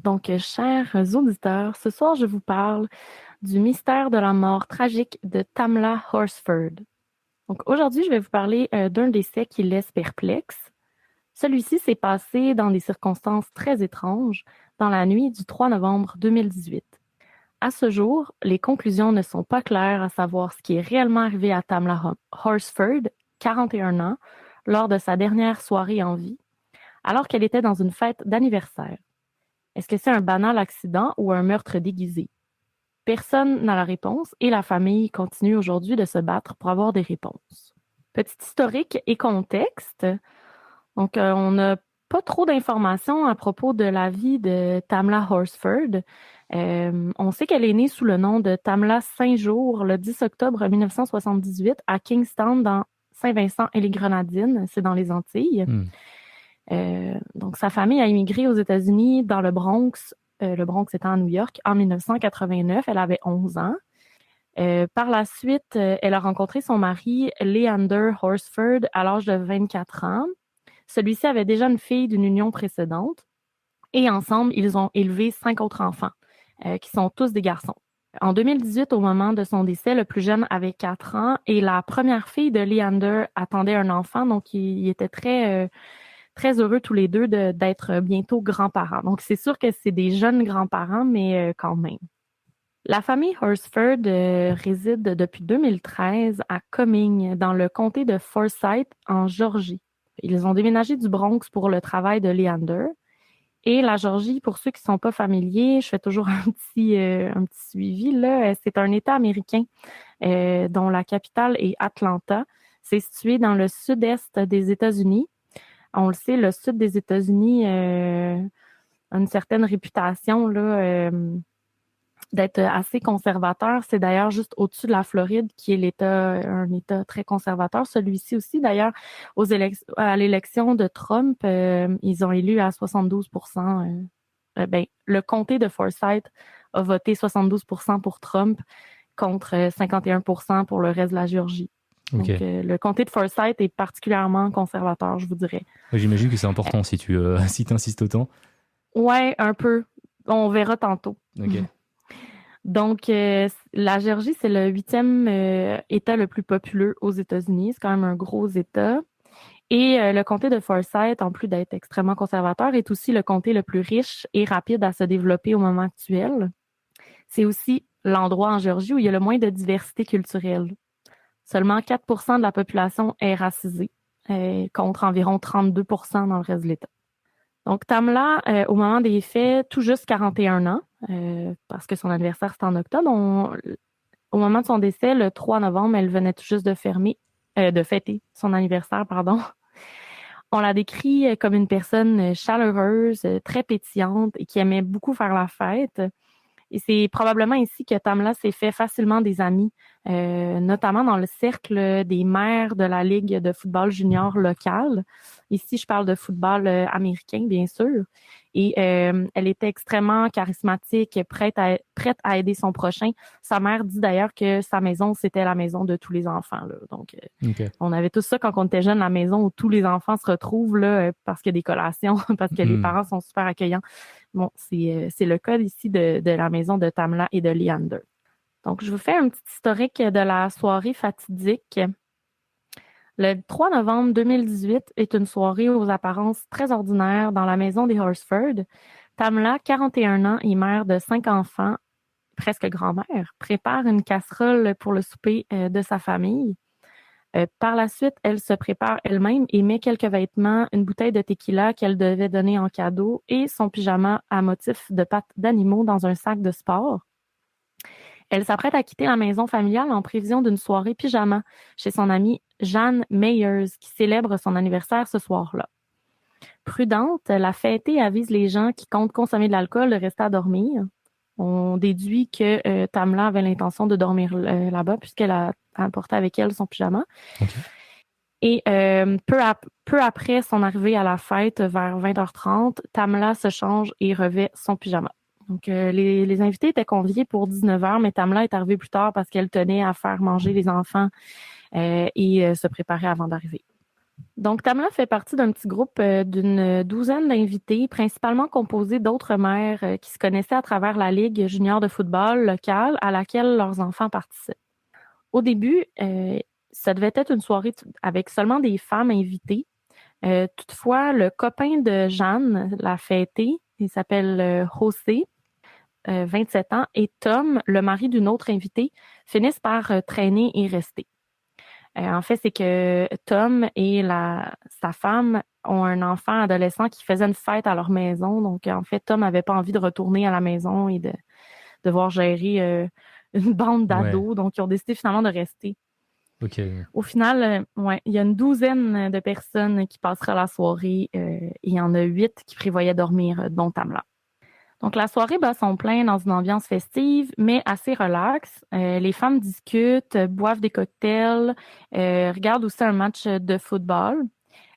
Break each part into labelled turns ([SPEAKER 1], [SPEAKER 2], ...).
[SPEAKER 1] Donc, chers auditeurs, ce soir, je vous parle du mystère de la mort tragique de Tamla Horsford. Donc, aujourd'hui, je vais vous parler d'un décès qui laisse perplexe. Celui-ci s'est passé dans des circonstances très étranges dans la nuit du 3 novembre 2018. À ce jour, les conclusions ne sont pas claires à savoir ce qui est réellement arrivé à Tamla Horsford, 41 ans, lors de sa dernière soirée en vie, alors qu'elle était dans une fête d'anniversaire. Est-ce que c'est un banal accident ou un meurtre déguisé? Personne n'a la réponse et la famille continue aujourd'hui de se battre pour avoir des réponses. Petit historique et contexte. Donc, on n'a pas trop d'informations à propos de la vie de Tamla Horsford. On sait qu'elle est née sous le nom de Tamla Saint-Jour le 10 octobre 1978 à Kingstown, dans Saint-Vincent et les Grenadines, c'est dans les Antilles. Donc, sa famille a immigré aux États-Unis dans le Bronx étant à New York, en 1989. Elle avait 11 ans. Par la suite, elle a rencontré son mari, Leander Horsford, à l'âge de 24 ans. Celui-ci avait déjà une fille d'une union précédente. Et ensemble, ils ont élevé 5 autres enfants, qui sont tous des garçons. En 2018, au moment de son décès, le plus jeune avait 4 ans et la première fille de Leander attendait un enfant. Donc, ils étaient très heureux tous les deux d'être bientôt grands-parents. Donc, c'est sûr que c'est des jeunes grands-parents, mais quand même. La famille Horsford réside depuis 2013 à Cumming, dans le comté de Forsyth, en Georgie. Ils ont déménagé du Bronx pour le travail de Leander. Et la Georgie, pour ceux qui ne sont pas familiers, je fais toujours un petit suivi, là. C'est un État américain dont la capitale est Atlanta. C'est situé dans le sud-est des États-Unis. On le sait, le sud des États-Unis a une certaine réputation là, d'être assez conservateur. C'est d'ailleurs juste au-dessus de la Floride, qui est un État très conservateur. Celui-ci aussi, d'ailleurs, à l'élection de Trump, ils ont élu à 72%. Le comté de Forsyth a voté 72% pour Trump contre 51% pour le reste de la Géorgie. Okay. Donc, le comté de Forsyth est particulièrement conservateur, je vous dirais.
[SPEAKER 2] J'imagine que c'est important si tu insistes autant.
[SPEAKER 1] Ouais, un peu. On verra tantôt.
[SPEAKER 2] Okay.
[SPEAKER 1] Donc, la Géorgie, c'est le 8e État le plus populeux aux États-Unis. C'est quand même un gros État. Et le comté de Forsyth, en plus d'être extrêmement conservateur, est aussi le comté le plus riche et rapide à se développer au moment actuel. C'est aussi l'endroit en Géorgie où il y a le moins de diversité culturelle. Seulement 4% de la population est racisée, contre environ 32% dans le reste de l'État. Donc, Tamla, au moment des faits, tout juste 41 ans, parce que son anniversaire, c'est en octobre. Au moment de son décès, le 3 novembre, elle venait tout juste de fêter son anniversaire, pardon. On la décrit comme une personne chaleureuse, très pétillante et qui aimait beaucoup faire la fête. Et c'est probablement ici que Tamla s'est fait facilement des amis, notamment dans le cercle des mères de la Ligue de football junior locale. Ici, je parle de football américain, bien sûr. Et elle était extrêmement charismatique, prête à aider son prochain. Sa mère dit d'ailleurs que sa maison, c'était la maison de tous les enfants, là. Donc, on avait tout ça quand on était jeune, la maison où tous les enfants se retrouvent là, parce qu'il y a des collations, parce que les parents sont super accueillants. Bon, c'est le cas ici de la maison de Tamla et de Leander. Donc, je vous fais un petit historique de la soirée fatidique. Le 3 novembre 2018 est une soirée aux apparences très ordinaires dans la maison des Horsford. Tamla, 41 ans et mère de 5 enfants, presque grand-mère, prépare une casserole pour le souper de sa famille. Par la suite, elle se prépare elle-même et met quelques vêtements, une bouteille de tequila qu'elle devait donner en cadeau et son pyjama à motif de pattes d'animaux dans un sac de sport. Elle s'apprête à quitter la maison familiale en prévision d'une soirée pyjama chez son amie Jeanne Meyers, qui célèbre son anniversaire ce soir-là. Prudente, la fêtée avise les gens qui comptent consommer de l'alcool de rester à dormir. On déduit que Tamla avait l'intention de dormir là-bas puisqu'elle a apporté avec elle son pyjama. Okay. Et peu après son arrivée à la fête, vers 20h30, Tamla se change et revêt son pyjama. Donc, les invités étaient conviés pour 19h, mais Tamla est arrivée plus tard parce qu'elle tenait à faire manger les enfants et se préparer avant d'arriver. Donc, Tamla fait partie d'un petit groupe d'une douzaine d'invités, principalement composés d'autres mères qui se connaissaient à travers la Ligue junior de football locale à laquelle leurs enfants participent. Au début, ça devait être une soirée avec seulement des femmes invitées. Toutefois, le copain de Jeanne l'a fêté. Il s'appelle José, 27 ans, et Tom, le mari d'une autre invitée, finissent par traîner et rester. En fait, c'est que Tom et sa femme ont un enfant adolescent qui faisait une fête à leur maison. Donc, en fait, Tom n'avait pas envie de retourner à la maison et de devoir gérer une bande d'ados.
[SPEAKER 2] Ouais.
[SPEAKER 1] Donc, ils ont décidé finalement de rester.
[SPEAKER 2] Ok.
[SPEAKER 1] Au final, il y a une douzaine de personnes qui passeraient la soirée. Et il y en a 8 qui prévoyaient dormir, dont Tamla. Donc, la soirée bat son plein dans une ambiance festive, mais assez relaxe. Les femmes discutent, boivent des cocktails, regardent aussi un match de football.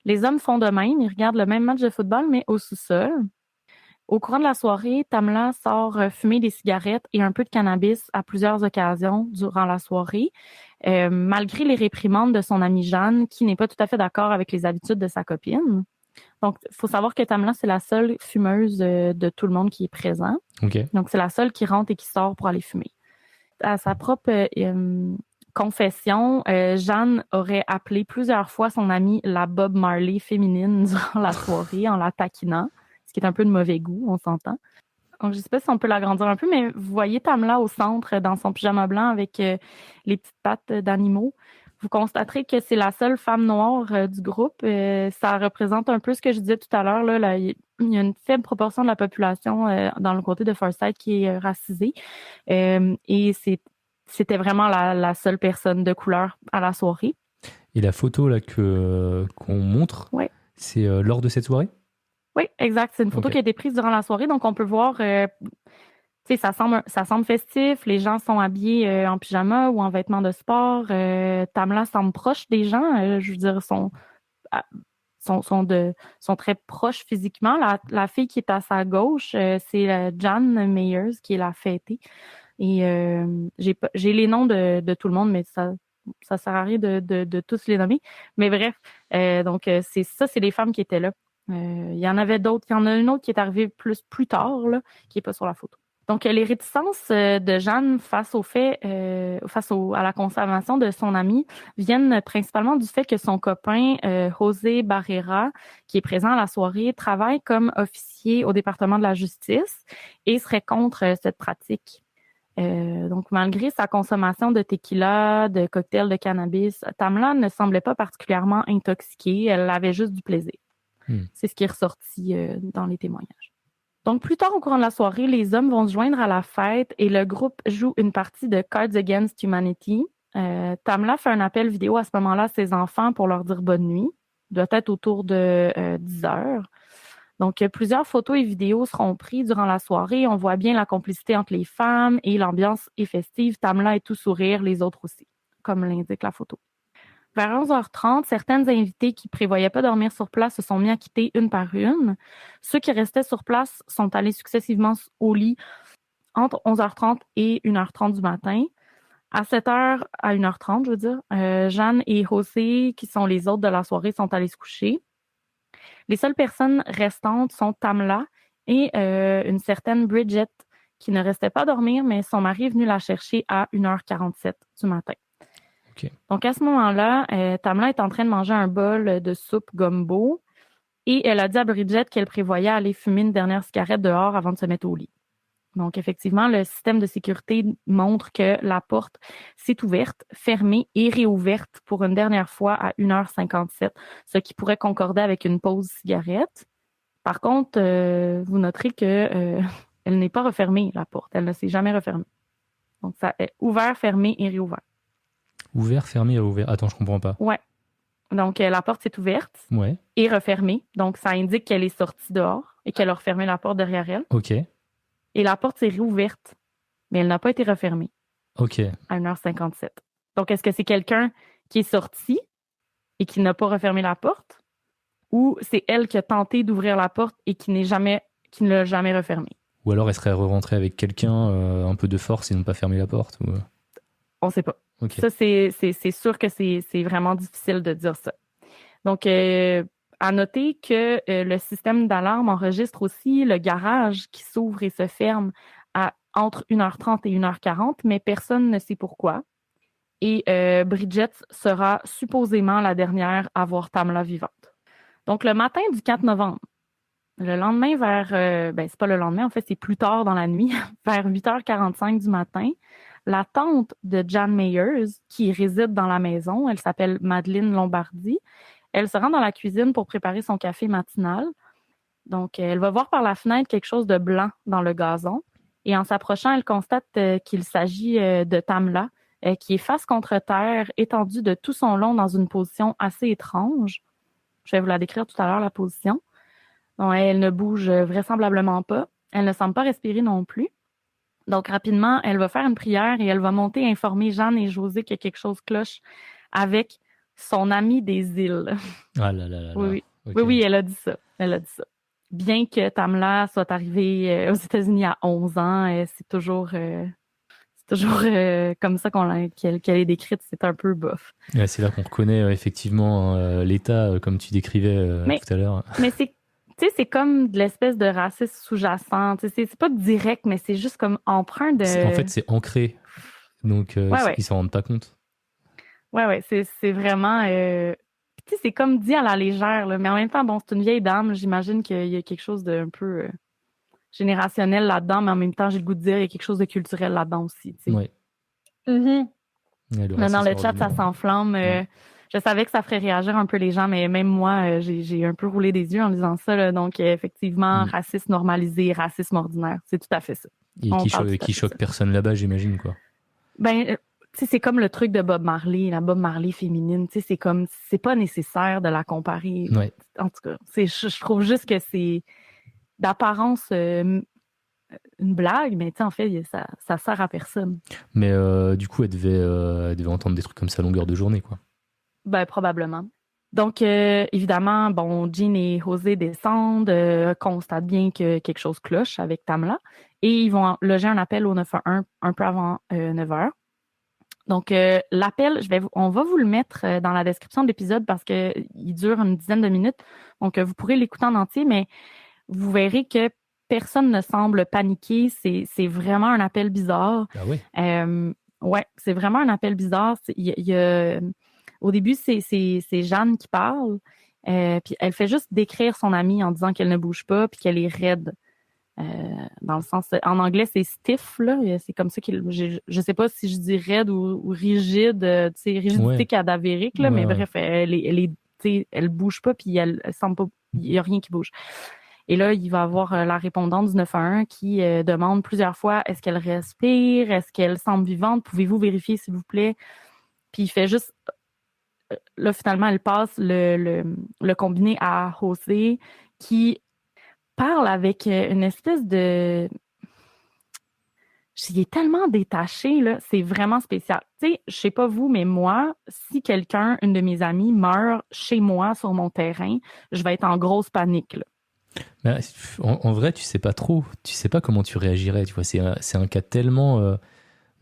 [SPEAKER 1] Les hommes font de même, ils regardent le même match de football, mais au sous-sol. Au courant de la soirée, Tamla sort fumer des cigarettes et un peu de cannabis à plusieurs occasions durant la soirée, malgré les réprimandes de son amie Jeanne, qui n'est pas tout à fait d'accord avec les habitudes de sa copine. Donc, il faut savoir que Tamla, c'est la seule fumeuse de tout le monde qui est présent.
[SPEAKER 2] Ok.
[SPEAKER 1] Donc, c'est la seule qui rentre et qui sort pour aller fumer. À sa propre confession, Jeanne aurait appelé plusieurs fois son amie la Bob Marley féminine durant la soirée en la taquinant, ce qui est un peu de mauvais goût, on s'entend. Donc, je sais pas si on peut l'agrandir un peu, mais vous voyez Tamla au centre dans son pyjama blanc avec les petites pattes d'animaux. Vous constaterez que c'est la seule femme noire du groupe. Ça représente un peu ce que je disais tout à l'heure. Là, il y a une faible proportion de la population dans le comté de Forsyth qui est racisée. Et c'était vraiment la seule personne de couleur à la soirée.
[SPEAKER 2] Et la photo là qu'on montre,
[SPEAKER 1] Ouais.
[SPEAKER 2] c'est lors de cette soirée?
[SPEAKER 1] Oui, exact. C'est une photo
[SPEAKER 2] Ok.
[SPEAKER 1] qui a été prise durant la soirée. Donc, on peut voir, tu sais, ça semble festif. Les gens sont habillés en pyjama ou en vêtements de sport. Tamla semble proche des gens. Je veux dire, sont très proches physiquement. La fille qui est à sa gauche, c'est Jan Meyers qui est la fêtée. Et j'ai les noms de tout le monde, mais ça sert à rien de tous les nommer. Mais bref, donc c'est les femmes qui étaient là. Il y en avait d'autres. Il y en a une autre qui est arrivée plus tard, là, qui est pas sur la photo. Donc, les réticences de Jeanne face au fait, à la consommation de son ami viennent principalement du fait que son copain, José Barrera, qui est présent à la soirée, travaille comme officier au département de la justice et serait contre cette pratique. Donc, malgré sa consommation de tequila, de cocktails de cannabis, Tamla ne semblait pas particulièrement intoxiquée. Elle avait juste du plaisir. C'est ce qui est ressorti dans les témoignages. Donc, plus tard au courant de la soirée, les hommes vont se joindre à la fête et le groupe joue une partie de Cards Against Humanity. Tamla fait un appel vidéo à ce moment-là à ses enfants pour leur dire bonne nuit. Il doit être autour de 10 heures. Donc, plusieurs photos et vidéos seront prises durant la soirée. On voit bien la complicité entre les femmes et l'ambiance est festive. Tamla est tout sourire, les autres aussi, comme l'indique la photo. Vers 11h30, certaines invitées qui prévoyaient pas dormir sur place se sont mis à quitter une par une. Ceux qui restaient sur place sont allés successivement au lit entre 11h30 et 1h30 du matin. À 7h à 1h30, je veux dire, Jeanne et José, qui sont les autres de la soirée, sont allés se coucher. Les seules personnes restantes sont Tamla et une certaine Bridget, qui ne restait pas dormir, mais son mari est venu la chercher à 1h47 du matin.
[SPEAKER 2] Okay.
[SPEAKER 1] Donc, à ce moment-là, Tamla est en train de manger un bol de soupe gumbo et elle a dit à Bridget qu'elle prévoyait aller fumer une dernière cigarette dehors avant de se mettre au lit. Donc, effectivement, le système de sécurité montre que la porte s'est ouverte, fermée et réouverte pour une dernière fois à 1h57, ce qui pourrait concorder avec une pause cigarette. Par contre, vous noterez que elle n'est pas refermée, la porte. Elle ne s'est jamais refermée. Donc, ça est ouvert, fermé et réouvert.
[SPEAKER 2] Ouvert, fermé, ouvert. Attends, je comprends pas.
[SPEAKER 1] Ouais. Donc, la porte s'est ouverte et refermée. Donc, ça indique qu'elle est sortie dehors et qu'elle a refermé la porte derrière elle.
[SPEAKER 2] OK.
[SPEAKER 1] Et la porte s'est réouverte, mais elle n'a pas été refermée.
[SPEAKER 2] OK.
[SPEAKER 1] À 1h57. Donc, est-ce que c'est quelqu'un qui est sorti et qui n'a pas refermé la porte? Ou c'est elle qui a tenté d'ouvrir la porte et qui ne l'a jamais refermée?
[SPEAKER 2] Ou alors elle serait rentrée avec quelqu'un un peu de force et n'ont pas fermé la porte ou...
[SPEAKER 1] On ne sait pas.
[SPEAKER 2] Okay.
[SPEAKER 1] Ça, c'est sûr que c'est vraiment difficile de dire ça. Donc, à noter que le système d'alarme enregistre aussi le garage qui s'ouvre et se ferme entre 1h30 et 1h40, mais personne ne sait pourquoi. Et Bridget sera supposément la dernière à voir Tamla vivante. Donc, le matin du 4 novembre, le lendemain c'est pas le lendemain, en fait, c'est plus tard dans la nuit, vers 8h45 du matin, la tante de Jan Mayers, qui réside dans la maison, elle s'appelle Madeleine Lombardi, elle se rend dans la cuisine pour préparer son café matinal. Donc, elle va voir par la fenêtre quelque chose de blanc dans le gazon. Et en s'approchant, elle constate qu'il s'agit de Tamla, qui est face contre terre, étendue de tout son long dans une position assez étrange. Je vais vous la décrire tout à l'heure, la position. Donc, elle ne bouge vraisemblablement pas. Elle ne semble pas respirer non plus. Donc, rapidement, elle va faire une prière et elle va monter informer Jeanne et José que quelque chose cloche avec son amie des îles.
[SPEAKER 2] Ah là là là là.
[SPEAKER 1] Oui,
[SPEAKER 2] Ok.
[SPEAKER 1] oui, elle a dit ça. Elle a dit ça. Bien que Tamla soit arrivée aux États-Unis à 11 ans, c'est toujours comme ça qu'elle est décrite. C'est un peu bof.
[SPEAKER 2] Ouais, c'est là qu'on reconnaît effectivement l'État, comme tu décrivais tout à l'heure.
[SPEAKER 1] Mais c'est comme de l'espèce de racisme sous-jacent. C'est pas direct, mais c'est juste comme empreint de...
[SPEAKER 2] En fait, c'est ancré. Donc,
[SPEAKER 1] ouais.
[SPEAKER 2] ils s'en rendent pas compte.
[SPEAKER 1] Ouais, c'est vraiment... c'est comme dit à la légère, là, mais en même temps, bon, c'est une vieille dame. J'imagine qu'il y a quelque chose d'un peu générationnel là-dedans, mais en même temps, j'ai le goût de dire qu'il y a quelque chose de culturel là-dedans aussi.
[SPEAKER 2] Ouais.
[SPEAKER 1] Mm-hmm.
[SPEAKER 2] Ouais,
[SPEAKER 1] Dans le chat, ça s'enflamme. Je savais que ça ferait réagir un peu les gens, mais même moi, j'ai un peu roulé des yeux en lisant ça. Là. Donc, effectivement, racisme normalisé, racisme ordinaire. C'est tout à fait ça.
[SPEAKER 2] Et qui choque personne là-bas, j'imagine, quoi.
[SPEAKER 1] Ben, c'est comme le truc de Bob Marley, la Bob Marley féminine. C'est pas nécessaire de la comparer.
[SPEAKER 2] Ouais.
[SPEAKER 1] En tout cas, je trouve juste que c'est d'apparence une blague, mais en fait, ça sert à personne.
[SPEAKER 2] Mais du coup, elle devait entendre des trucs comme ça à longueur de journée, quoi.
[SPEAKER 1] Ben, probablement. Donc, évidemment, bon, Jean et José descendent, constatent bien que quelque chose cloche avec Tamla et ils vont loger un appel au 911 un peu avant 9h. Donc, l'appel, on va vous le mettre dans la description de l'épisode parce qu'il dure une dizaine de minutes. Donc, vous pourrez l'écouter en entier, mais vous verrez que personne ne semble paniquer. C'est vraiment un appel bizarre.
[SPEAKER 2] Ah oui?
[SPEAKER 1] Ouais, c'est vraiment un appel bizarre. Au début, c'est Jeanne qui parle. Puis elle fait juste décrire son amie en disant qu'elle ne bouge pas puis qu'elle est raide. Dans le sens, en anglais, c'est stiff, là. C'est comme ça je sais pas si je dis raide ou rigide, tu sais, rigidité cadavérique, là, mais bref, elle bouge pas puis elle semble pas, il y a rien qui bouge. Et là, il va avoir la répondante du 911 qui demande plusieurs fois, est-ce qu'elle respire? Est-ce qu'elle semble vivante? Pouvez-vous vérifier, s'il vous plaît? Puis il fait juste, là, finalement, elle passe le combiné à José qui parle avec une espèce de... Il est tellement détaché, là, c'est vraiment spécial. Tu sais, je sais pas vous, mais moi, si quelqu'un, une de mes amies, meurt chez moi sur mon terrain, je vais être en grosse panique, là.
[SPEAKER 2] Mais en vrai, tu sais pas trop. Tu sais pas comment tu réagirais. Tu vois, c'est un cas tellement...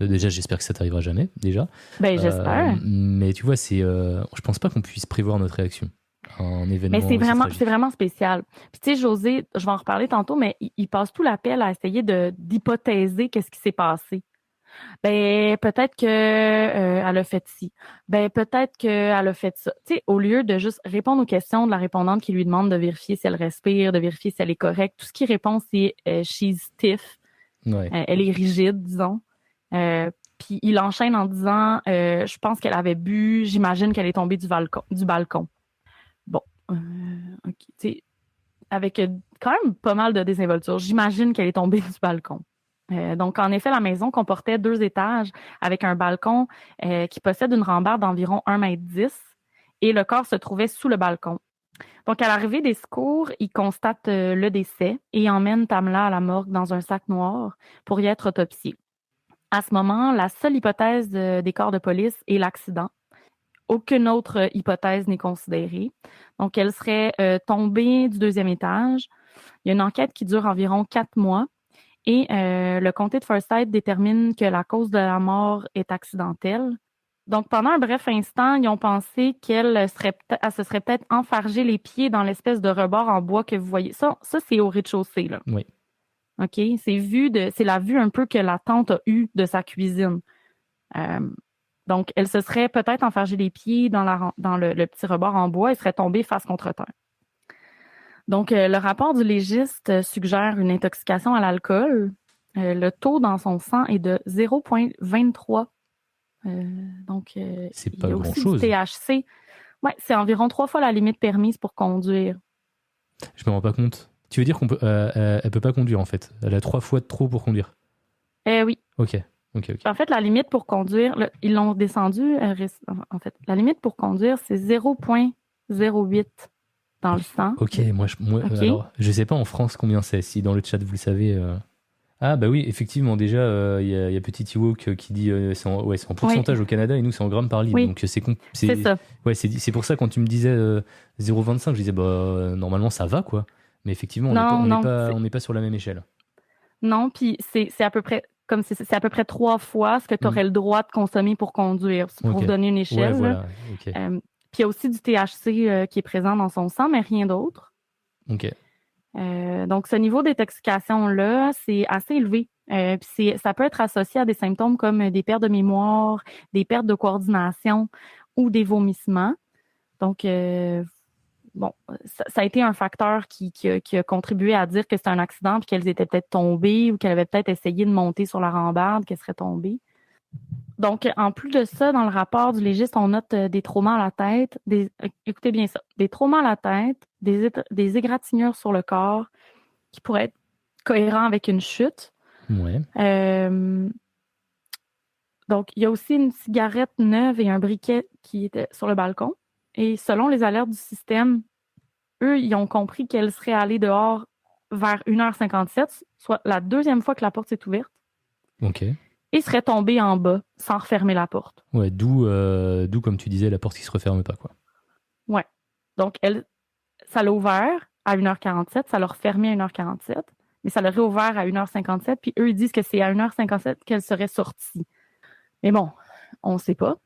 [SPEAKER 2] déjà, j'espère que ça t'arrivera jamais, déjà.
[SPEAKER 1] Ben, j'espère.
[SPEAKER 2] Mais tu vois, je pense pas qu'on puisse prévoir notre réaction à un événement.
[SPEAKER 1] Mais c'est vraiment spécial. Puis tu sais, José, je vais en reparler tantôt, mais il passe tout l'appel à essayer d'hypothéser qu'est-ce qui s'est passé. Ben, peut-être que elle a fait ci. Ben, peut-être qu'elle a fait ça. Tu sais, au lieu de juste répondre aux questions de la répondante qui lui demande de vérifier si elle respire, de vérifier si elle est correcte, tout ce qu'il répond, c'est she's stiff.
[SPEAKER 2] Ouais.
[SPEAKER 1] Elle est rigide, disons. Puis il enchaîne en disant je pense qu'elle avait bu, j'imagine qu'elle est tombée du balcon. Bon, OK. Tu sais, avec quand même pas mal de désinvolture, j'imagine qu'elle est tombée du balcon. Donc, en effet, la maison comportait 2 étages avec un balcon qui possède une rambarde d'environ 1,10 m et le corps se trouvait sous le balcon. Donc, à l'arrivée des secours, ils constatent le décès et emmènent Tamla à la morgue dans un sac noir pour y être autopsiée. À ce moment, la seule hypothèse des corps de police est l'accident. Aucune autre hypothèse n'est considérée. Donc, elle serait tombée du 2e étage. Il y a une enquête qui dure environ 4 mois. Et le comté de Forsyth détermine que la cause de la mort est accidentelle. Donc, pendant un bref instant, ils ont pensé elle se serait peut-être enfargé les pieds dans l'espèce de rebord en bois que vous voyez. Ça c'est au rez-de-chaussée, là.
[SPEAKER 2] Oui.
[SPEAKER 1] OK? C'est la vue un peu que la tante a eue de sa cuisine. Donc, elle se serait peut-être enfargé les pieds dans le petit rebord en bois et serait tombée face contre terre. Donc, le rapport du légiste suggère une intoxication à l'alcool. Le taux dans son sang est de 0,23. Donc,
[SPEAKER 2] C'est
[SPEAKER 1] il
[SPEAKER 2] pas
[SPEAKER 1] y a aussi du
[SPEAKER 2] grand-chose.
[SPEAKER 1] THC. Ouais, c'est environ 3 fois la limite permise pour conduire.
[SPEAKER 2] Je me rends pas compte. Tu veux dire elle peut pas conduire en fait. Elle a 3 fois de trop pour conduire.
[SPEAKER 1] Oui.
[SPEAKER 2] Ok.
[SPEAKER 1] En fait, la limite pour conduire, ils l'ont descendu. En fait, la limite pour conduire, c'est 0,08 dans le sang.
[SPEAKER 2] Ok,
[SPEAKER 1] OK.
[SPEAKER 2] alors, je sais pas en France combien c'est. Si dans le chat vous le savez. Ah bah oui, effectivement, déjà, y a Petit Ewok qui dit c'est en pourcentage au Canada et nous c'est en grammes par litre.
[SPEAKER 1] Oui,
[SPEAKER 2] Donc
[SPEAKER 1] c'est ça.
[SPEAKER 2] Ouais, c'est pour ça quand tu me disais 0,25, je disais normalement ça va quoi. Mais effectivement, on n'est pas sur la même échelle.
[SPEAKER 1] Non, puis c'est à peu près comme c'est à peu près 3 fois ce que tu aurais le droit de consommer pour conduire, pour vous donner une échelle.
[SPEAKER 2] Ouais, voilà. Ok.
[SPEAKER 1] Puis il y a aussi du THC qui est présent dans son sang, mais rien d'autre.
[SPEAKER 2] Ok.
[SPEAKER 1] Donc, ce niveau d'intoxication-là, c'est assez élevé. Puis ça peut être associé à des symptômes comme des pertes de mémoire, des pertes de coordination ou des vomissements. Donc, bon, ça a été un facteur qui a contribué à dire que c'était un accident puis qu'elles étaient peut-être tombées ou qu'elle avait peut-être essayé de monter sur la rambarde, qu'elle serait tombée. Donc, en plus de ça, dans le rapport du légiste, on note des traumas à la tête, écoutez bien ça, des traumas à la tête, des égratignures sur le corps qui pourraient être cohérents avec une chute.
[SPEAKER 2] Ouais.
[SPEAKER 1] Donc, il y a aussi une cigarette neuve et un briquet qui étaient sur le balcon. Et selon les alertes du système, eux, ils ont compris qu'elle serait allée dehors vers 1h57, soit la deuxième fois que la porte s'est ouverte.
[SPEAKER 2] Ok.
[SPEAKER 1] Et serait tombée en bas sans refermer la porte.
[SPEAKER 2] Ouais, d'où comme tu disais, la porte qui se referme pas quoi.
[SPEAKER 1] Ouais. Donc, ça l'a ouvert à 1h47, ça l'a refermé à 1h47, mais ça l'a réouvert à 1h57, puis eux, ils disent que c'est à 1h57 qu'elle serait sortie. Mais bon, on ne sait pas.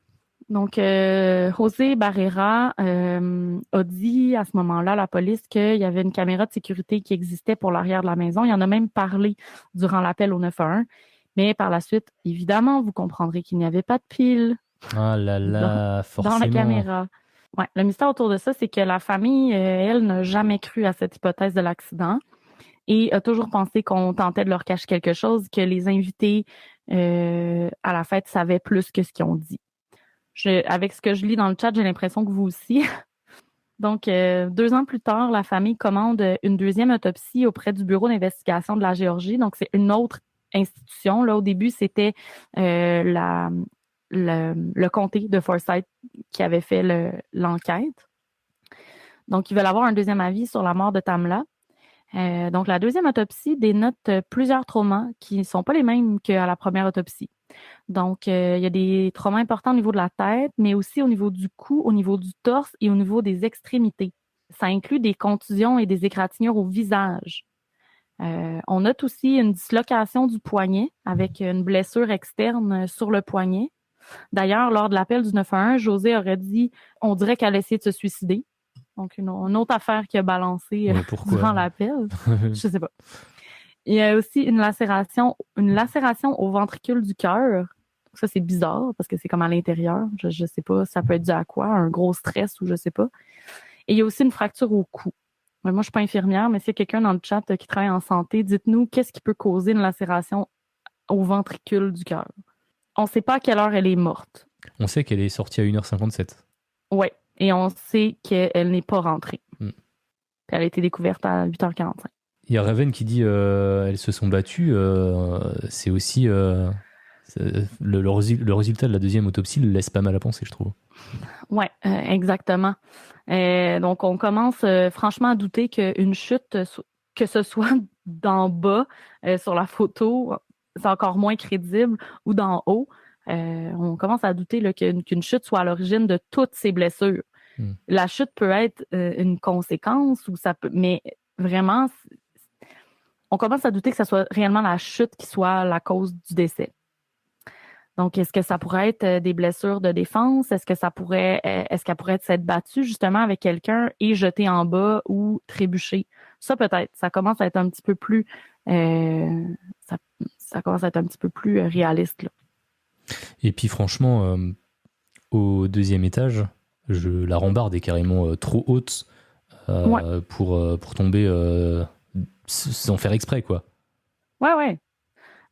[SPEAKER 1] Donc, José Barrera a dit à ce moment-là à la police qu'il y avait une caméra de sécurité qui existait pour l'arrière de la maison. Il en a même parlé durant l'appel au 911. Mais par la suite, évidemment, vous comprendrez qu'il n'y avait pas de pile.
[SPEAKER 2] Ah là là, forcément.
[SPEAKER 1] Dans la caméra. Ouais, le mystère autour de ça, c'est que la famille, elle, n'a jamais cru à cette hypothèse de l'accident et a toujours pensé qu'on tentait de leur cacher quelque chose, que les invités à la fête savaient plus que ce qu'ils ont dit. Avec ce que je lis dans le chat, j'ai l'impression que vous aussi. Donc, 2 ans plus tard, la famille commande une deuxième autopsie auprès du Bureau d'investigation de la Géorgie. Donc, c'est une autre institution. Là, au début, c'était le comté de Forsyth qui avait fait l'enquête. Donc, ils veulent avoir un deuxième avis sur la mort de Tamla. Donc, la deuxième autopsie dénote plusieurs traumas qui ne sont pas les mêmes qu'à la première autopsie. Donc, il y a des traumas importants au niveau de la tête, mais aussi au niveau du cou, au niveau du torse et au niveau des extrémités. Ça inclut des contusions et des égratignures au visage. On note aussi une dislocation du poignet avec une blessure externe sur le poignet. D'ailleurs, lors de l'appel du 911, José aurait dit « on dirait qu'elle a essayé de se suicider ». Donc, une autre affaire qui a balancé durant l'appel. Je sais pas. Il y a aussi une lacération au ventricule du cœur. Ça, c'est bizarre parce que c'est comme à l'intérieur. Je sais pas, ça peut être dû à quoi, un gros stress ou je sais pas. Et il y a aussi une fracture au cou. Moi, je suis pas infirmière, mais s'il y a quelqu'un dans le chat qui travaille en santé, dites-nous qu'est-ce qui peut causer une lacération au ventricule du cœur. On ne sait pas à quelle heure elle est morte.
[SPEAKER 2] On sait qu'elle est sortie à 1h57.
[SPEAKER 1] Oui, et on sait qu'elle n'est pas rentrée. Puis elle a été découverte à 8h45.
[SPEAKER 2] Il y a Raven qui dit elles se sont battues. C'est aussi le résultat de la deuxième autopsie le laisse pas mal à penser, je trouve.
[SPEAKER 1] Oui, exactement. Donc, on commence franchement à douter qu'une chute, que ce soit d'en bas sur la photo, c'est encore moins crédible, ou d'en haut. On commence à douter là, qu'une chute soit à l'origine de toutes ces blessures. La chute peut être une conséquence, ou ça peut, mais vraiment, on commence à douter que ce soit réellement la chute qui soit la cause du décès. Donc, est-ce que ça pourrait être des blessures de défense? Est-ce qu'elle pourrait s'être battue justement avec quelqu'un et jetée en bas ou trébucher? Ça, peut-être. Ça commence à être un petit peu plus, ça, ça commence à être un petit peu plus réaliste, là.
[SPEAKER 2] Et puis franchement, au deuxième étage, la rambarde est carrément trop haute
[SPEAKER 1] Ouais.
[SPEAKER 2] pour tomber sans faire exprès, quoi.
[SPEAKER 1] Ouais.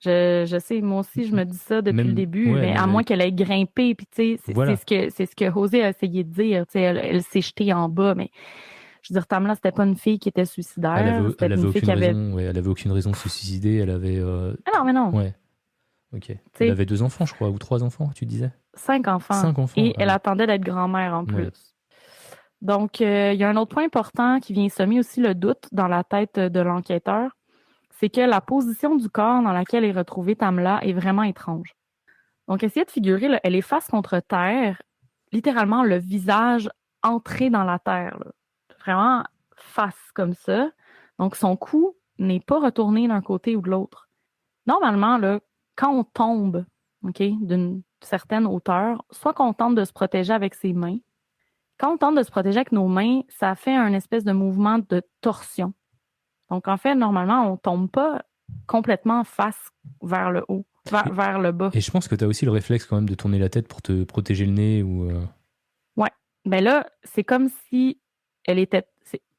[SPEAKER 1] Je sais, moi aussi, je me dis ça depuis le
[SPEAKER 2] Même,
[SPEAKER 1] début,
[SPEAKER 2] ouais,
[SPEAKER 1] mais à
[SPEAKER 2] même
[SPEAKER 1] moins
[SPEAKER 2] avec...
[SPEAKER 1] qu'elle ait grimpé, puis tu sais,
[SPEAKER 2] Voilà.
[SPEAKER 1] c'est ce que José a essayé de dire, tu sais, elle s'est jetée en bas, mais je veux dire, Tamla, c'était pas une fille qui était suicidaire, c'était
[SPEAKER 2] Elle avait
[SPEAKER 1] une fille
[SPEAKER 2] aucune
[SPEAKER 1] qui avait...
[SPEAKER 2] raison, ouais, elle avait aucune raison de se suicider, elle avait...
[SPEAKER 1] Ah non, mais non,
[SPEAKER 2] ouais, ok.
[SPEAKER 1] tu
[SPEAKER 2] Elle
[SPEAKER 1] sais,
[SPEAKER 2] avait 2 enfants, je crois, ou 3 enfants, tu disais?
[SPEAKER 1] 5 enfants,
[SPEAKER 2] 5 enfants,
[SPEAKER 1] et
[SPEAKER 2] ah
[SPEAKER 1] elle
[SPEAKER 2] oui.
[SPEAKER 1] attendait d'être grand-mère en
[SPEAKER 2] Ouais.
[SPEAKER 1] plus. Donc, il y a un autre point important qui vient semer aussi le doute dans la tête de l'enquêteur, c'est que la position du corps dans laquelle est retrouvée Tamla est vraiment étrange. Donc, essayez de figurer, là, elle est face contre terre, littéralement le visage entré dans la terre, là. Vraiment face comme ça. Donc, son cou n'est pas retourné d'un côté ou de l'autre. Normalement, là, quand on tombe, OK, d'une certaine hauteur, soit qu'on tente de se protéger avec ses mains. Quand on tente de se protéger avec nos mains, ça fait un espèce de mouvement de torsion. Donc, en fait, normalement, on tombe pas complètement face vers le haut,
[SPEAKER 2] Et,
[SPEAKER 1] vers le bas.
[SPEAKER 2] et je pense que tu as aussi le réflexe quand même de tourner la tête pour te protéger le nez ou...
[SPEAKER 1] Ouais. Ben là, c'est comme si elle était.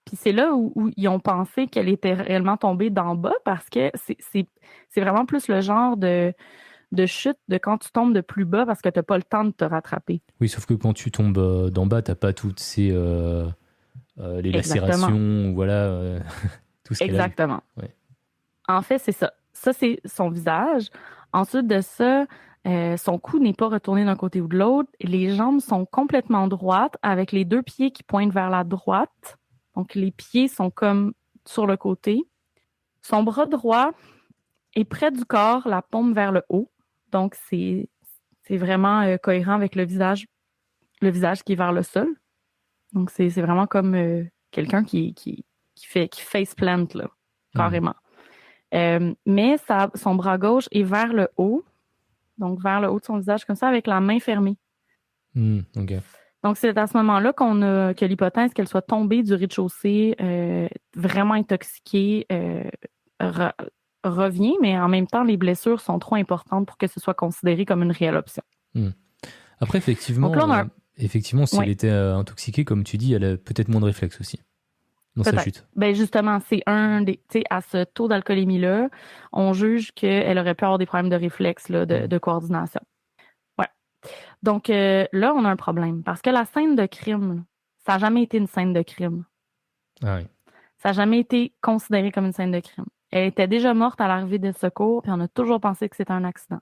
[SPEAKER 1] Puis c'est là où ils ont pensé qu'elle était réellement tombée d'en bas parce que c'est vraiment plus le genre de chute de quand tu tombes de plus bas parce que tu n'as pas le temps de te rattraper.
[SPEAKER 2] Oui, sauf que quand tu tombes d'en bas, t'as pas toutes ces... les
[SPEAKER 1] Exactement.
[SPEAKER 2] lacérations, voilà, tout ce qu'elle a eu.
[SPEAKER 1] Exactement.
[SPEAKER 2] Ouais.
[SPEAKER 1] En fait, c'est ça. Ça, c'est son visage. Ensuite de ça, son cou n'est pas retourné d'un côté ou de l'autre. Les jambes sont complètement droites avec les deux pieds qui pointent vers la droite. Donc, les pieds sont comme sur le côté. Son bras droit est près du corps, la paume vers le haut. Donc, c'est vraiment cohérent avec le visage qui est vers le sol. Donc, c'est vraiment comme quelqu'un qui face plant, là, carrément. Mais son bras gauche est vers le haut, donc vers le haut de son visage, comme ça, avec la main fermée.
[SPEAKER 2] Ok.
[SPEAKER 1] Donc, c'est à ce moment-là que l'hypothèse qu'elle soit tombée du rez-de-chaussée, vraiment intoxiquée, revient, mais en même temps, les blessures sont trop importantes pour que ce soit considéré comme une réelle option.
[SPEAKER 2] Après, effectivement,
[SPEAKER 1] Donc là,
[SPEAKER 2] effectivement, si elle
[SPEAKER 1] ouais,
[SPEAKER 2] était intoxiquée, comme tu dis, elle a peut-être moins de réflexes aussi dans sa
[SPEAKER 1] peut-être.
[SPEAKER 2] chute.
[SPEAKER 1] Ben justement, c'est un des, tu sais, à ce taux d'alcoolémie-là, on juge qu'elle aurait pu avoir des problèmes de réflexe, là, de coordination. Ouais. Donc là, on a un problème parce que la scène de crime, ça n'a jamais été une scène de crime.
[SPEAKER 2] Ah oui.
[SPEAKER 1] Ça n'a jamais été considéré comme une scène de crime. Elle était déjà morte à l'arrivée des secours, puis on a toujours pensé que c'était un accident.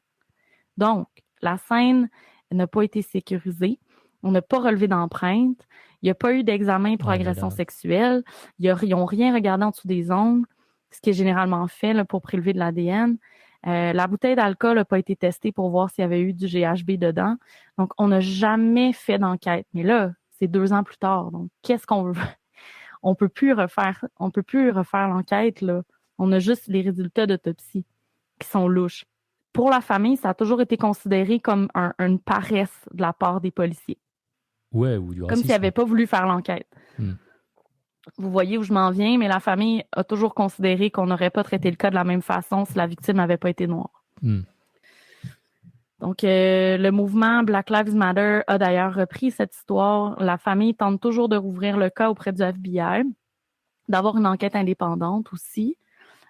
[SPEAKER 1] Donc, la scène n'a pas été sécurisée. On n'a pas relevé d'empreintes. Il n'y a pas eu d'examen pour
[SPEAKER 2] Oh là
[SPEAKER 1] agression
[SPEAKER 2] là.
[SPEAKER 1] sexuelle. Ils n'ont rien regardé en dessous des ongles, ce qui est généralement fait là, pour prélever de l'ADN. La bouteille d'alcool n'a pas été testée pour voir s'il y avait eu du GHB dedans. Donc, on n'a jamais fait d'enquête. Mais là, c'est 2 ans plus tard. Donc, qu'est-ce qu'on veut? On peut plus refaire l'enquête, là. On a juste les résultats d'autopsie qui sont louches. Pour la famille, ça a toujours été considéré comme une paresse de la part des policiers.
[SPEAKER 2] Ouais, ou du
[SPEAKER 1] Comme s'ils
[SPEAKER 2] racisme.
[SPEAKER 1] n'avaient pas voulu faire l'enquête. Vous voyez où je m'en viens, mais la famille a toujours considéré qu'on n'aurait pas traité le cas de la même façon si la victime n'avait pas été noire. Donc, le mouvement Black Lives Matter a d'ailleurs repris cette histoire. La famille tente toujours de rouvrir le cas auprès du FBI, d'avoir une enquête indépendante aussi.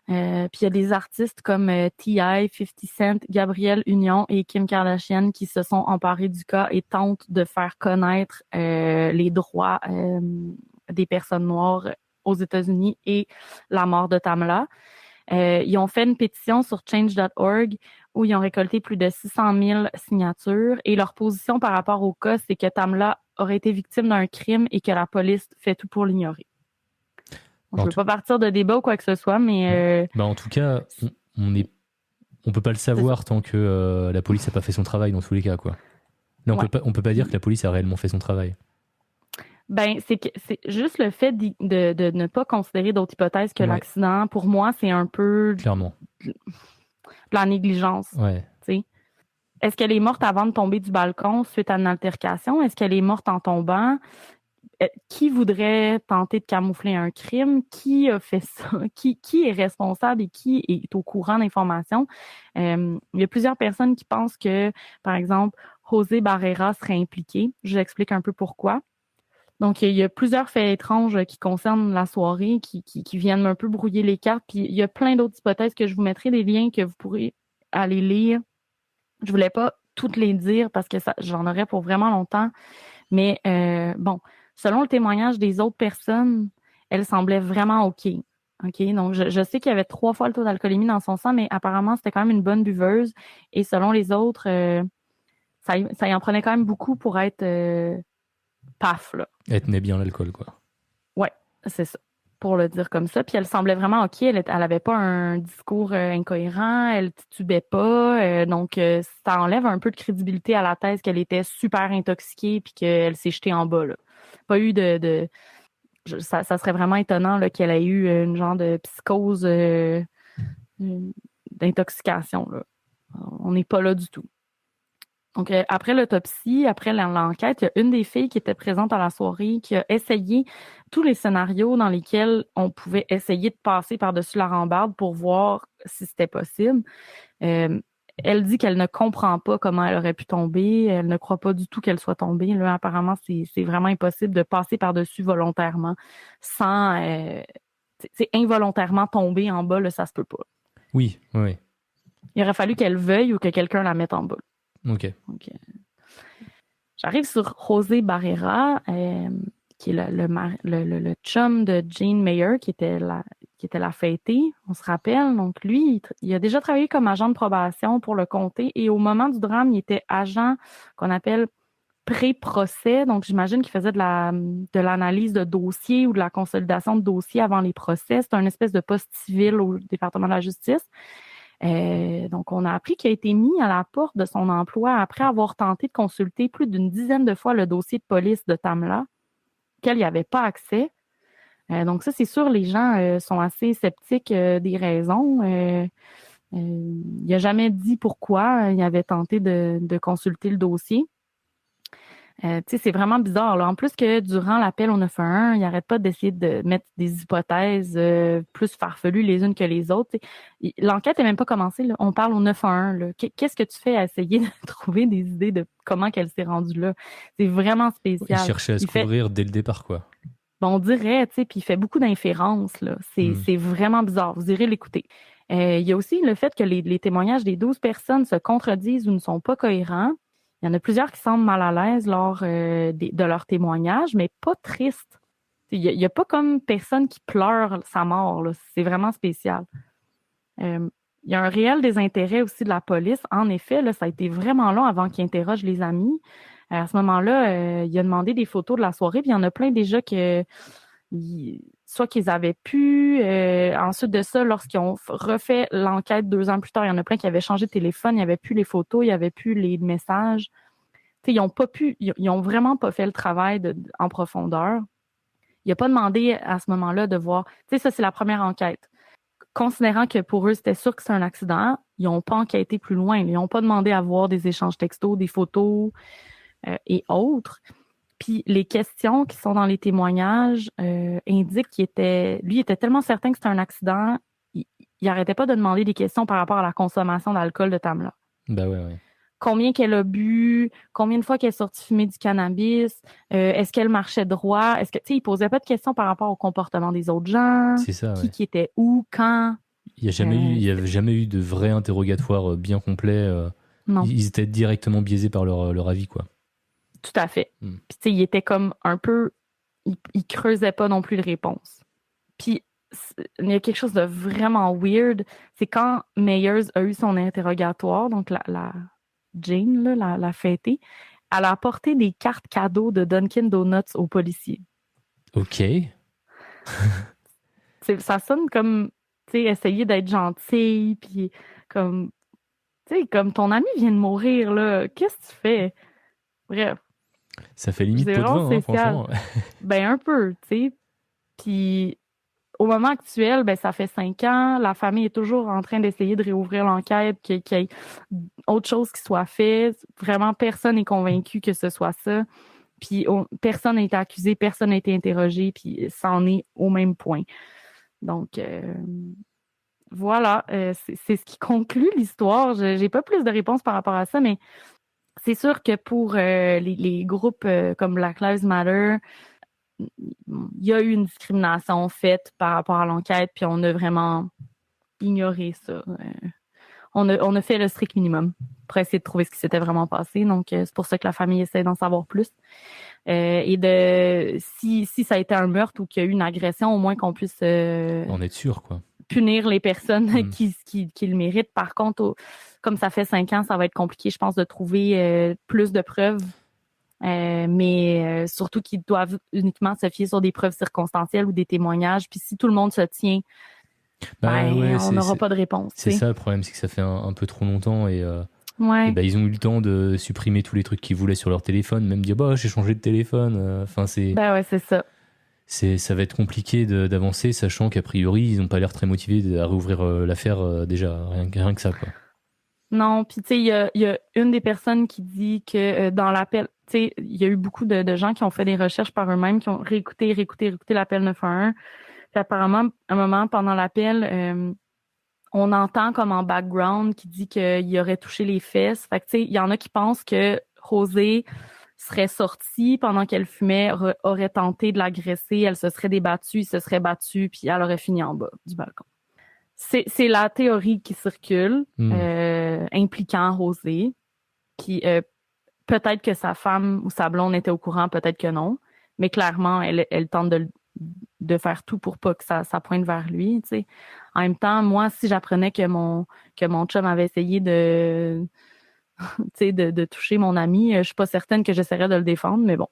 [SPEAKER 1] Puis il y a des artistes comme T.I., 50 Cent, Gabrielle Union et Kim Kardashian qui se sont emparés du cas et tentent de faire connaître les droits des personnes noires aux États-Unis et la mort de Tamla. Ils ont fait une pétition sur change.org où ils ont récolté plus de 600 000 signatures et leur position par rapport au cas, c'est que Tamla aurait été victime d'un crime et que la police fait tout pour l'ignorer. Bon, je ne veux pas partir de débat ou quoi que ce soit, mais...
[SPEAKER 2] en tout cas, on peut pas le savoir tant que la police n'a pas fait son travail dans tous les cas, quoi. Là, on peut pas dire que la police a réellement fait son travail.
[SPEAKER 1] Ben, c'est juste le fait de ne pas considérer d'autres hypothèses que l'accident. Pour moi, c'est un peu...
[SPEAKER 2] Clairement.
[SPEAKER 1] de la négligence.
[SPEAKER 2] Ouais.
[SPEAKER 1] Tu sais. est-ce qu'elle est morte avant de tomber du balcon suite à une altercation? Est-ce qu'elle est morte en tombant? Qui voudrait tenter de camoufler un crime? Qui a fait ça? Qui est responsable et qui est au courant d'informations? Il y a plusieurs personnes qui pensent que, par exemple, José Barrera serait impliqué. Je vous explique un peu pourquoi. Donc, il y a plusieurs faits étranges qui concernent la soirée, qui viennent un peu brouiller les cartes. Puis, il y a plein d'autres hypothèses que je vous mettrai des liens que vous pourrez aller lire. Je voulais pas toutes les dire parce que j'en aurais pour vraiment longtemps. Mais bon, selon le témoignage des autres personnes, elle semblait vraiment OK. OK? Donc, je sais qu'il y avait 3 fois le taux d'alcoolémie dans son sang, mais apparemment, c'était quand même une bonne buveuse. Et selon les autres, ça y en prenait quand même beaucoup pour être paf, là.
[SPEAKER 2] Elle tenait bien l'alcool, quoi.
[SPEAKER 1] Ouais, c'est ça, pour le dire comme ça. Puis elle semblait vraiment OK. Elle avait pas un discours incohérent, elle titubait pas. Donc, ça enlève un peu de crédibilité à la thèse qu'elle était super intoxiquée puis qu'elle s'est jetée en bas, là. Pas eu ça serait vraiment étonnant là, qu'elle ait eu une genre de psychose d'intoxication, là. On n'est pas là du tout. Donc, après l'autopsie, après l'enquête, il y a une des filles qui était présente à la soirée qui a essayé tous les scénarios dans lesquels on pouvait essayer de passer par-dessus la rambarde pour voir si c'était possible. Elle dit qu'elle ne comprend pas comment elle aurait pu tomber. Elle ne croit pas du tout qu'elle soit tombée. Là, apparemment, c'est vraiment impossible de passer par-dessus volontairement sans... c'est involontairement tomber en bas, là, ça se peut pas.
[SPEAKER 2] Oui, oui.
[SPEAKER 1] Il aurait fallu qu'elle veuille ou que quelqu'un la mette en bas.
[SPEAKER 2] OK.
[SPEAKER 1] Donc, j'arrive sur José Barrera, qui est le chum de Jane Mayer, qui était la fêtée, on se rappelle. Donc, lui, il a déjà travaillé comme agent de probation pour le comté et au moment du drame, il était agent qu'on appelle pré-procès. Donc, j'imagine qu'il faisait de l'analyse de dossiers ou de la consolidation de dossiers avant les procès. C'est un espèce de poste civil au département de la justice. Donc, on a appris qu'il a été mis à la porte de son emploi après avoir tenté de consulter plus d'une dizaine de fois le dossier de police de Tamla, auquel il n'y avait pas accès. Donc, ça, c'est sûr, les gens sont assez sceptiques des raisons. Il n'a jamais dit pourquoi il avait tenté de consulter le dossier. C'est vraiment bizarre, là. En plus que durant l'appel au 911, il n'arrête pas d'essayer de mettre des hypothèses plus farfelues les unes que les autres. L'enquête n'est même pas commencée, là. On parle au 911, là. Qu'est-ce que tu fais à essayer de trouver des idées de comment qu'elle s'est rendue là? C'est vraiment spécial.
[SPEAKER 2] Il cherchait à se couvrir dès le départ, quoi.
[SPEAKER 1] Bon, on dirait, puis il fait beaucoup d'inférences, là. C'est vraiment bizarre. Vous irez l'écouter. Il y a aussi le fait que les témoignages des 12 personnes se contredisent ou ne sont pas cohérents. Il y en a plusieurs qui semblent mal à l'aise lors de leur témoignage, mais pas tristes. Il y a pas comme personne qui pleure sa mort, là. C'est vraiment spécial. Il y a un réel désintérêt aussi de la police. En effet, là, ça a été vraiment long avant qu'ils interrogent les amis. À ce moment-là, il a demandé des photos de la soirée, puis il y en a plein déjà que soit qu'ils avaient pu. Ensuite de ça, lorsqu'ils ont refait l'enquête 2 ans plus tard, il y en a plein qui avaient changé de téléphone, il n'y avait plus les photos, il n'y avait plus les messages. T'sais, ils ont vraiment pas fait le travail en profondeur. Il n'a pas demandé à ce moment-là de voir. Ça, c'est la première enquête. Considérant que pour eux, c'était sûr que c'est un accident, ils n'ont pas enquêté plus loin. Ils n'ont pas demandé à voir des échanges textos, des photos et autres. Puis les questions qui sont dans les témoignages indiquent lui était tellement certain que c'était un accident, il n'arrêtait pas de demander des questions par rapport à la consommation d'alcool de Tamla.
[SPEAKER 2] Ben ouais.
[SPEAKER 1] Combien qu'elle a bu, combien de fois qu'elle est sortie fumer du cannabis, est-ce qu'elle marchait droit, il posait pas de questions par rapport au comportement des autres gens,
[SPEAKER 2] c'est ça,
[SPEAKER 1] qui était où, quand.
[SPEAKER 2] Il n'y avait jamais eu de vrai interrogatoire bien complet.
[SPEAKER 1] Non.
[SPEAKER 2] Ils étaient directement biaisés par leur avis, quoi.
[SPEAKER 1] Tout à fait. Puis il était comme un peu, il creusait pas non plus de réponses. Puis il y a quelque chose de vraiment weird, c'est quand Meyers a eu son interrogatoire, donc la Jane, là, la fêtée, elle a apporté des cartes cadeaux de Dunkin' Donuts aux policiers.
[SPEAKER 2] OK.
[SPEAKER 1] Ça sonne comme, essayer d'être gentil, puis comme ton ami vient de mourir, là, qu'est-ce que tu fais? Bref.
[SPEAKER 2] Ça fait limite pot de vin, franchement.
[SPEAKER 1] Ben, un peu, tu sais. Puis, au moment actuel, ben, ça fait 5 ans. La famille est toujours en train d'essayer de réouvrir l'enquête, qu'il y ait autre chose qui soit fait. Vraiment, personne n'est convaincu que ce soit ça. Puis personne n'a été accusé, personne n'a été interrogé, puis ça en est au même point. Donc, voilà, c'est ce qui conclut l'histoire. J'ai pas plus de réponses par rapport à ça, mais c'est sûr que pour les groupes comme Black Lives Matter, il y a eu une discrimination faite par rapport à l'enquête, puis on a vraiment ignoré ça. On a fait le strict minimum pour essayer de trouver ce qui s'était vraiment passé. Donc, c'est pour ça que la famille essaie d'en savoir plus. Et si ça a été un meurtre ou qu'il y a eu une agression, au moins qu'on puisse
[SPEAKER 2] en être sûr, quoi.
[SPEAKER 1] Punir les personnes qui le méritent. Par contre, comme ça fait 5 ans, ça va être compliqué, je pense, de trouver plus de preuves. Mais surtout qu'ils doivent uniquement se fier sur des preuves circonstancielles ou des témoignages. Puis si tout le monde se tient, on n'aura pas de réponse.
[SPEAKER 2] C'est ça le problème, c'est que ça fait un peu trop longtemps et
[SPEAKER 1] ouais.
[SPEAKER 2] ils ont eu le temps de supprimer tous les trucs qu'ils voulaient sur leur téléphone, même dire j'ai changé de téléphone. Enfin c'est.
[SPEAKER 1] Ouais, c'est ça.
[SPEAKER 2] Ça va être compliqué d'avancer, sachant qu'a priori ils n'ont pas l'air très motivés à réouvrir l'affaire déjà, rien que ça, quoi.
[SPEAKER 1] Non, puis tu sais, il y a une des personnes qui dit que dans l'appel, tu sais, il y a eu beaucoup de gens qui ont fait des recherches par eux-mêmes, qui ont réécouté l'appel 911. Puis apparemment, à un moment, pendant l'appel, on entend comme en background qui dit qu'il aurait touché les fesses. Fait que tu sais, il y en a qui pensent que Rosée serait sortie pendant qu'elle fumait, aurait tenté de l'agresser, elle se serait débattue, il se serait battu, puis elle aurait fini en bas du balcon. C'est la théorie qui circule, impliquant Rosée, qui peut-être que sa femme ou sa blonde était au courant, peut-être que non, mais clairement, elle tente de faire tout pour pas que ça pointe vers lui, tu sais. En même temps, moi, si j'apprenais que mon chum avait essayé de toucher mon ami, je suis pas certaine que j'essaierais de le défendre, mais bon,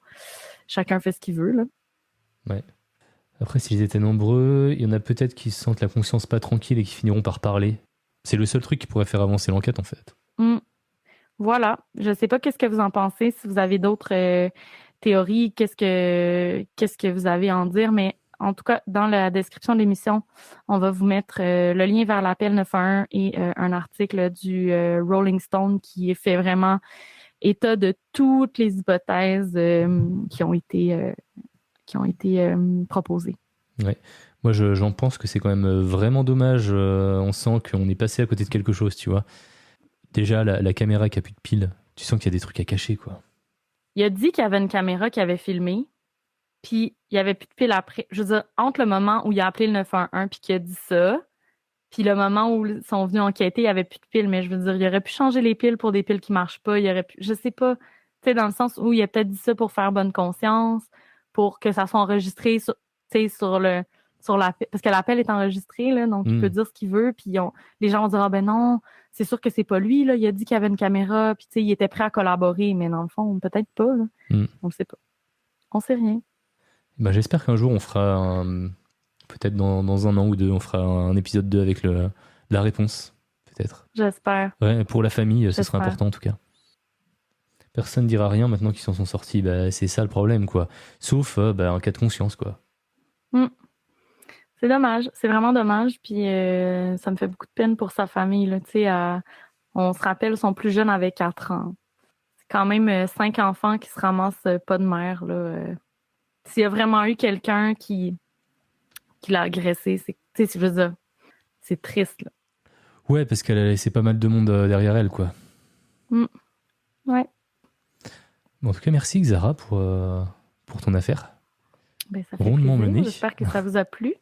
[SPEAKER 1] chacun fait ce qu'il veut, là.
[SPEAKER 2] Ouais. Après, s'ils étaient nombreux, il y en a peut-être qui se sentent la conscience pas tranquille et qui finiront par parler. C'est le seul truc qui pourrait faire avancer l'enquête, en fait.
[SPEAKER 1] Voilà. Je sais pas qu'est-ce que vous en pensez, si vous avez d'autres théories, qu'est-ce que vous avez à en dire, mais en tout cas, dans la description de l'émission, on va vous mettre le lien vers l'appel 911 et un article du Rolling Stone qui fait vraiment état de toutes les hypothèses qui ont été proposées.
[SPEAKER 2] Ouais. Moi, j'en pense que c'est quand même vraiment dommage. On sent qu'on est passé à côté de quelque chose, tu vois. Déjà, la caméra qui a plus de piles, tu sens qu'il y a des trucs à cacher, quoi.
[SPEAKER 1] Il a dit qu'il y avait une caméra qui avait filmé, puis il y avait plus de piles après. Je veux dire, entre le moment où il a appelé le 911 puis qu'il a dit ça, puis le moment où ils sont venus enquêter, il y avait plus de piles. Mais je veux dire, il aurait pu changer les piles pour des piles qui marchent pas. Il aurait pu, je sais pas, tu sais, dans le sens où il a peut-être dit ça pour faire bonne conscience, pour que ça soit enregistré sur parce que l'appel est enregistré, là, donc il peut dire ce qu'il veut, puis les gens vont dire, ben non, c'est sûr que c'est pas lui, là, il a dit qu'il y avait une caméra, puis tu sais, il était prêt à collaborer, mais dans le fond, peut-être pas, là. On le sait pas. On sait rien.
[SPEAKER 2] Ben, j'espère qu'un jour, on fera peut-être dans 1 an ou 2, on fera un épisode 2 avec la réponse, peut-être.
[SPEAKER 1] J'espère.
[SPEAKER 2] Ouais, pour la famille, ce sera important, en tout cas. Personne ne dira rien maintenant qu'ils s'en sont sortis, c'est ça le problème, quoi. Sauf en cas de conscience, quoi.
[SPEAKER 1] C'est dommage, c'est vraiment dommage, puis ça me fait beaucoup de peine pour sa famille, là, tu sais, on se rappelle, son plus jeune avait 4 ans. C'est quand même 5 enfants qui se ramassent pas de mère, là. S'il y a vraiment eu quelqu'un qui l'a agressé, tu sais, je veux dire, c'est triste, là.
[SPEAKER 2] Ouais, parce qu'elle a laissé pas mal de monde derrière elle, quoi.
[SPEAKER 1] Ouais.
[SPEAKER 2] Bon, en tout cas, merci Xara pour ton affaire.
[SPEAKER 1] Ça fait plaisir.
[SPEAKER 2] Mené.
[SPEAKER 1] J'espère que ça vous a plu.